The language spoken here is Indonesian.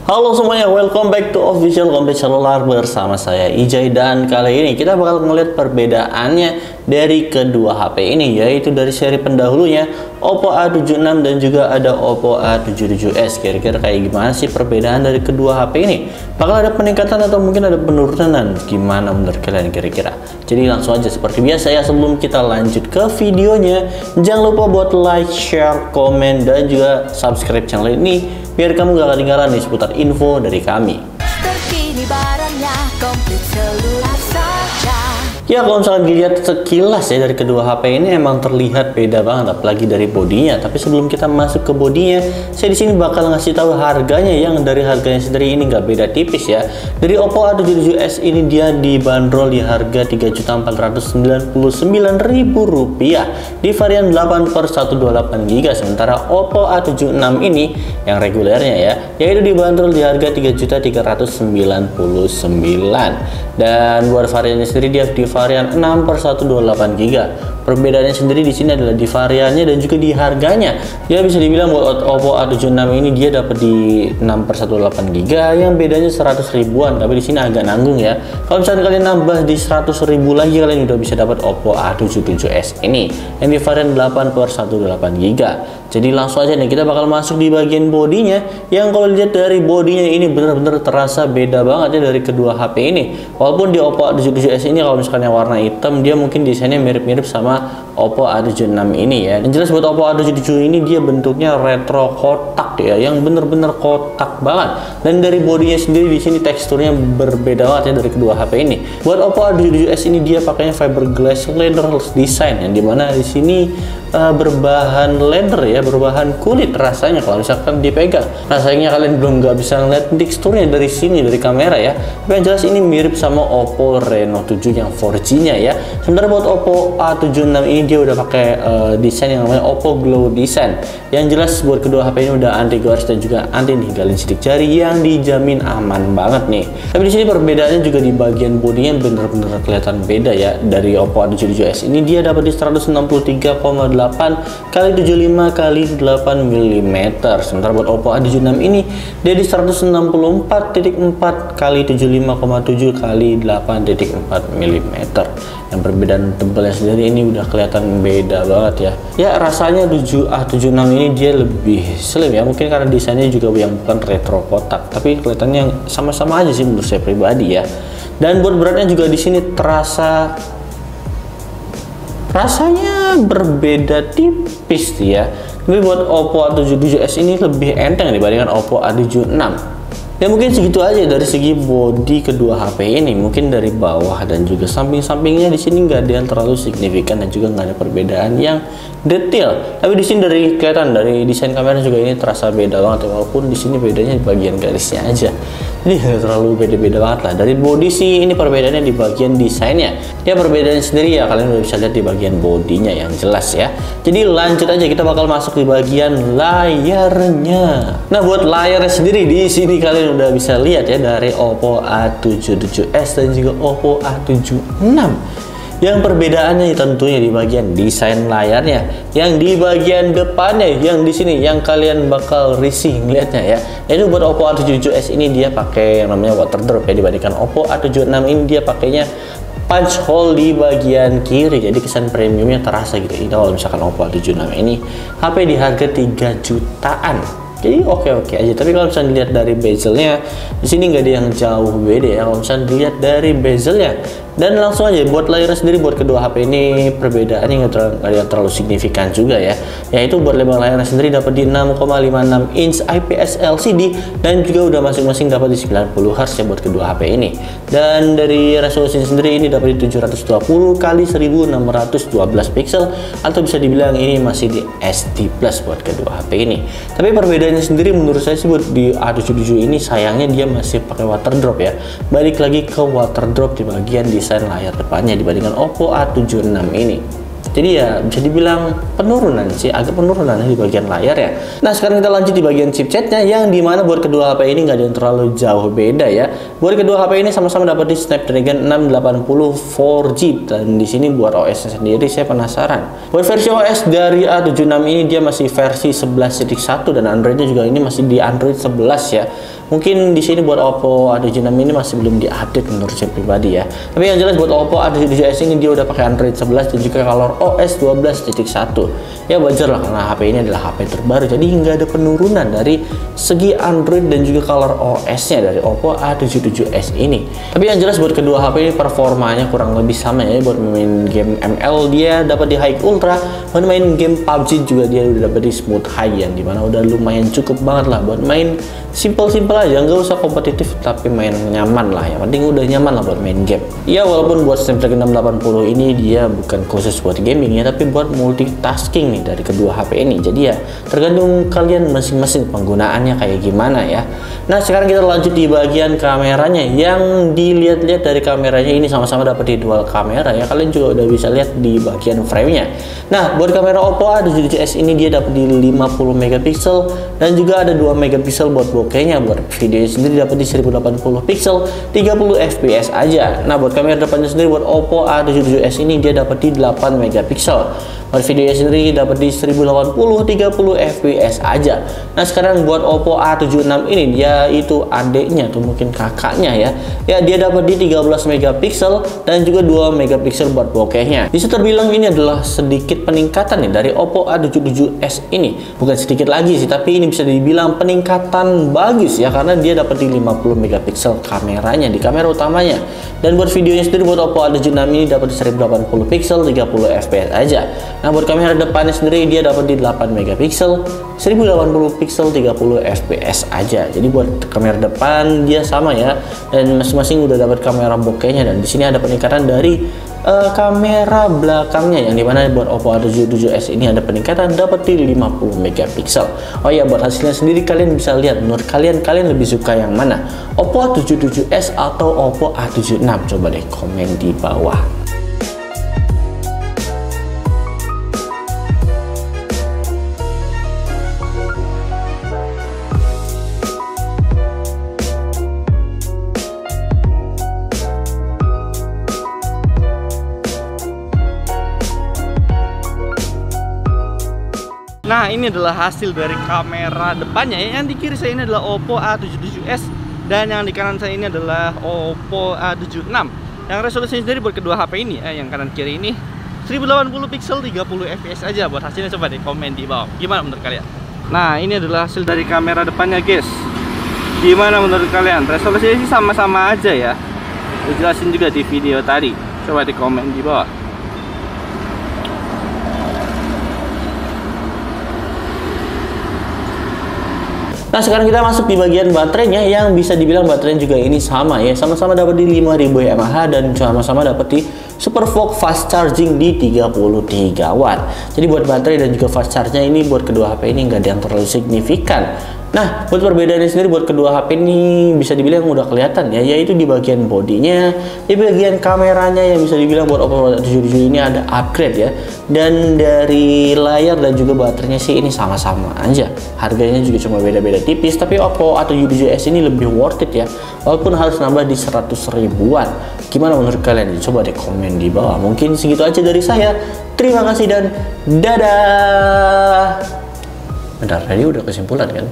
Halo semuanya, welcome back to Official Kompleks Selular bersama saya Ijay, dan kali ini kita bakal ngeliat perbedaannya dari kedua HP ini, yaitu dari seri pendahulunya Oppo A76 dan juga ada Oppo A77s. Kira-kira kayak gimana sih perbedaan dari kedua HP ini? Bakal ada peningkatan atau mungkin ada penurunan? Gimana menurut kalian kira-kira? Jadi langsung aja seperti biasa ya, sebelum kita lanjut ke videonya, jangan lupa buat like, share, komen, dan juga subscribe channel ini biar kamu gak ketinggalan nih seputar info dari kami. Terkini barangnya komplit selular saja. Ya, kalau misalkan dilihat sekilas ya dari kedua HP ini emang terlihat beda banget, apalagi dari bodinya. Tapi sebelum kita masuk ke bodinya, saya di sini bakal ngasih tahu harganya, yang dari harganya sendiri ini nggak beda tipis ya. Dari Oppo A77s ini dia dibanderol di harga Rp3.499.000 di varian 8/128GB, sementara Oppo A76 ini yang regulernya ya, yaitu dibanderol di harga Rp3.399.000. Dan buat variannya sendiri dia di varian 6/128GB. Perbedaannya sendiri di sini adalah di variannya dan juga di harganya. Ya, bisa dibilang buat Oppo A76 ini dia dapat di 6/128GB yang bedanya 100 ribuan, tapi di sini agak nanggung ya. Kalau misalnya kalian nambah di 100 ribu lagi, kalian udah bisa dapat Oppo A77s ini yang di varian 8/128GB. Jadi langsung aja nih kita bakal masuk di bagian bodinya, yang kalau dilihat dari bodinya ini benar-benar terasa beda banget ya dari kedua HP ini. Walaupun di Oppo A77s ini kalau misalkan yang warna hitam, dia mungkin desainnya mirip-mirip sama Oppo A76 ini ya. Yang jelas buat Oppo A77 ini dia bentuknya retro kotak ya, yang bener-bener kotak banget. Dan dari bodinya sendiri di sini teksturnya berbeda banget ya dari kedua HP ini. Buat Oppo A77s ini dia pakainya fiberglass leather design, yang dimana di sini berbahan leather ya, berbahan kulit rasanya. Kalau misalkan dipegang, rasanya kalian belum nggak bisa ngeliat teksturnya dari sini dari kamera ya. Tapi yang jelas ini mirip sama Oppo Reno 7 yang 4G-nya ya. Sementara buat Oppo A76 ini dia udah pakai desain yang namanya Oppo Glow Design. Yang jelas buat kedua HP ini udah anti gores dan juga anti ninggalin sidik jari, yang dijamin aman banget nih. Tapi di sini perbedaannya juga di bagian bodinya bener-bener kelihatan beda ya. Dari Oppo A77s ini dia dapat di 163,8 kali 75 kali 8 mm. Sementara buat Oppo A76 ini dia di 164,4 kali 75,7 kali 8,4 mm. Yang perbedaan tebelnya sendiri ini udah kelihatan beda banget ya. Ya, rasanya A76 ini dia lebih slim ya, mungkin karena desainnya juga yang bukan retro kotak, tapi kelihatannya sama-sama aja sih menurut saya pribadi ya. Dan buat beratnya juga di sini rasanya berbeda tipis ya. Tapi buat Oppo A77s ini lebih enteng dibandingkan Oppo A76. Ya mungkin segitu aja dari segi bodi kedua HP ini. Mungkin dari bawah dan juga samping-sampingnya di sini nggak ada yang terlalu signifikan dan juga nggak ada perbedaan yang detail. Tapi di sini dari kelihatan dari desain kamera juga ini terasa beda banget ya, walaupun di sini bedanya di bagian garisnya aja. Jadi nggak terlalu beda-beda banget lah. Dari bodi sih ini perbedaannya di bagian desainnya. Ya perbedaannya sendiri ya kalian udah bisa lihat di bagian bodinya yang jelas ya. Jadi lanjut aja, kita bakal masuk di bagian layarnya. Nah, buat layarnya sendiri di sini kalian udah bisa lihat ya dari Oppo A77s dan juga Oppo A76. Yang perbedaannya tentunya di bagian desain layarnya, yang di bagian depannya, yang di sini yang kalian bakal risih ngeliatnya ya. Yaitu buat Oppo A77s ini dia pakai yang namanya water drop ya, dibandingkan Oppo A76 ini dia pakainya punch hole di bagian kiri. Jadi kesan premiumnya terasa gitu. Ini kalau misalkan Oppo A76 ini HP di harga 3 jutaan. Jadi oke aja. Tapi kalau misalnya dilihat dari bezelnya, di sini nggak ada yang jauh beda ya. Kalau misalnya dilihat dari bezelnya, dan langsung aja buat layar sendiri buat kedua HP ini perbedaannya nggak terlalu signifikan juga ya. Yaitu buat lebar layarnya sendiri dapat di 6,56 inch IPS LCD dan juga udah masing-masing dapat di 90 Hz ya buat kedua HP ini. Dan dari resolusi sendiri ini dapat di 720 kali 1612 pixel, atau bisa dibilang ini masih di SD Plus buat kedua HP ini. Tapi perbedaannya sendiri menurut saya sih buat di A77 ini sayangnya dia masih pakai water drop ya. Balik lagi ke water drop di bagian desain layar depannya dibandingkan Oppo A76 ini. Jadi ya bisa dibilang penurunan sih, agak penurunan di bagian layar ya. Nah sekarang kita lanjut di bagian chipsetnya, yang dimana buat kedua HP ini nggak ada yang terlalu jauh beda ya. Buat kedua HP ini sama-sama dapat di Snapdragon 680 4G, dan di sini buat OS sendiri saya penasaran. Buat versi OS dari A76 ini dia masih versi 11.1 dan Androidnya juga ini masih di Android 11 ya. Mungkin di sini buat Oppo A76 ini masih belum diupdate menurut saya pribadi ya. Tapi yang jelas buat Oppo A77s ini dia udah pakai Android 11 dan juga ColorOS 12.1. Ya wajar lah karena HP ini adalah HP terbaru, jadi nggak ada penurunan dari segi Android dan juga ColorOS-nya dari Oppo A77s ini. Tapi yang jelas buat kedua HP ini performanya kurang lebih sama ya. Buat main game ML dia dapat di High Ultra, buat main game PUBG juga dia udah dapat di Smooth High, yang dimana udah lumayan cukup banget lah buat main simple aja, nggak usah kompetitif tapi main nyaman lah, yang penting udah nyaman lah buat main game. Ya walaupun buat Snapdragon 680 ini dia bukan khusus buat gaming ya, tapi buat multitasking nih dari kedua HP ini. Jadi ya tergantung kalian masing-masing penggunaannya kayak gimana ya. Nah sekarang kita lanjut di bagian kameranya, yang dilihat-lihat dari kameranya ini sama-sama dapat di dual kamera ya. Kalian juga udah bisa lihat di bagian frame-nya. Nah buat kamera Oppo A77s ini dia dapat di 50 megapiksel dan juga ada 2 megapiksel buat bokehnya. Buat video sendiri dapat di 1080 pixel 30 fps aja. Nah buat kamera depannya sendiri buat Oppo A77s ini dia dapat di 8 megapiksel. Buat video sendiri dapat di 1080 30 fps aja. Nah sekarang buat Oppo A76 ini dia itu adiknya tuh mungkin kakaknya ya. Ya dia dapat di 13 megapiksel dan juga 2 megapiksel buat bokehnya. Bisa terbilang ini adalah sedikit peningkatan nih dari Oppo A77s ini. Bukan sedikit lagi sih, tapi ini bisa dibilang peningkatan bagus ya, karena dia dapat di 50 megapiksel kameranya di kamera utamanya. Dan buat videonya sendiri buat Oppo A76 ini dapat di 1080 pixel 30 fps aja. Nah buat kamera depannya sendiri dia dapat di 8 megapiksel 1080 pixel 30 fps aja. Jadi buat kamera depan dia sama ya, dan masing-masing udah dapat kamera bokehnya. Dan di sini ada peningkatan dari kamera belakangnya, yang dimana buat Oppo A77s ini ada peningkatan dapat di 50 megapiksel. Oh ya buat hasilnya sendiri kalian bisa lihat, menurut kalian lebih suka yang mana, Oppo A77s atau Oppo A76? Coba deh komen di bawah. Nah ini adalah hasil dari kamera depannya ya. Yang di kiri saya ini adalah Oppo A77s dan yang di kanan saya ini adalah Oppo A76. Yang resolusinya sendiri buat kedua HP ini yang kanan kiri ini 1080 pixel 30 fps aja. Buat hasilnya coba deh komen di bawah, gimana menurut kalian? Nah ini adalah hasil dari kamera depannya guys. Gimana menurut kalian? Resolusinya sih sama-sama aja ya, dijelasin juga di video tadi. Coba di komen di bawah. Nah sekarang kita masuk di bagian baterainya, yang bisa dibilang baterainya juga ini sama ya, sama-sama dapat di 5000 mAh dan sama-sama dapat di SuperVOOC fast charging di 33 watt. Jadi buat baterai dan juga fast charge-nya ini buat kedua HP ini nggak ada yang terlalu signifikan. Nah buat perbedaannya sendiri buat kedua HP ini bisa dibilang udah kelihatan ya, yaitu di bagian bodinya, di bagian kameranya yang bisa dibilang buat Oppo A77 ini ada upgrade ya. Dan dari layar dan juga baterainya sih ini sama-sama aja. Harganya juga cuma beda-beda tipis, tapi Oppo A77s ini lebih worth it ya, walaupun harus nambah di 100 ribuan. Gimana menurut kalian? Coba deh komen di bawah. Mungkin segitu aja dari saya. Terima kasih dan dadah. Bentar, tadi udah kesimpulan kan?